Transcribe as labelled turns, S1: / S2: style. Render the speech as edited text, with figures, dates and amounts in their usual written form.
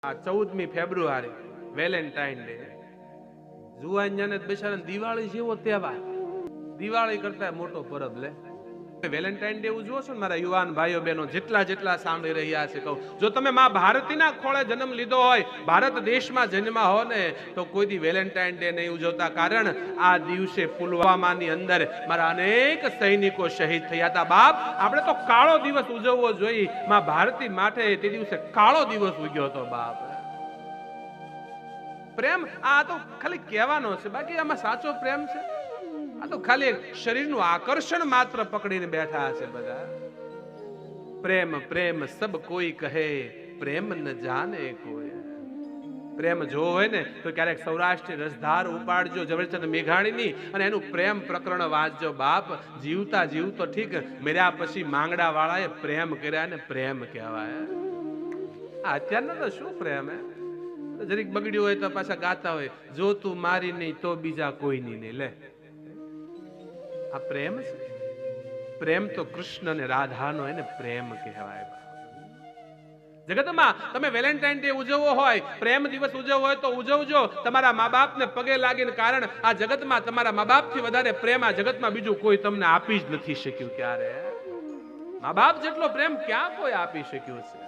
S1: આ 14મી ફેબ્રુઆરી Valentine day જુવાનિયાને બેચારાને Diwali જેવો તહેવાર, દિવાળી કરતા મોટો પરબ લે. વેલેન્ટાઇન ડે ઉજવો છો ને મારા યુવાન ભાઈઓ બહેનો જેટલા સાંભળી રહ્યા છે, કહું જો તમે માં ભારતીના ખોળે જન્મ લીધો હોય, ભારત દેશમાં જન્મા હો ને તો કોઈ દી વેલેન્ટાઇન ડે નહીં ઉજવતા. કારણ આ દિવસે પુલવામાની અંદર મારા અનેક સૈનિકો શહીદ થયા હતા. બાપ, આપણે તો કાળો દિવસ ઉજવવો જોઈએ. માં ભારતી માટે તે દિવસે કાળો દિવસ ઉગ્યો હતો. બાપ, પ્રેમ આ તો ખાલી કહેવાનો છે, બાકી આમાં સાચો પ્રેમ છે? આ તો ખાલી શરીરનું આકર્ષણ માત્ર પકડીને બેઠા છે બધા. પ્રેમ પ્રેમ સબ કોઈ કહે, પ્રેમ ન જાને કોઈ. પ્રેમ જો હોય ને તો ક્યારેક સૌરાષ્ટ્રની રસધાર ઉપાડજો ઝવેરચંદ મેઘાણીની અને એનું પ્રેમ પ્રકરણ વાંચજો. બાપ, જીવતા જીવતો ઠીક, મર્યા પછી માંગડા વાળાએ પ્રેમ કર્યા ને પ્રેમ કહેવાય. અત્યારનો તો શું પ્રેમ હે, જરીક બગડ્યું હોય તો પાછા ગાતા હોય, જો તું મારી નહીં તો બીજા કોઈની નહીં. લે, આ પ્રેમ છે? પ્રેમ તો કૃષ્ણ અને રાધાનો એને પ્રેમ કહેવાય. જગતમાં તમે વેલેન્ટાઇન ડે ઉજવવો હોય, પ્રેમ દિવસ ઉજવવો હોય તો ઉજવજો તમારા મા બાપને પગે લાગીને. કારણ આ જગતમાં તમારા મા બાપથી વધારે પ્રેમ આ જગતમાં બીજું કોઈ તમને આપી જ નથી શક્યું. ક્યારે મા બાપ જેટલો પ્રેમ ક્યાં કોઈ આપી શક્યું છે?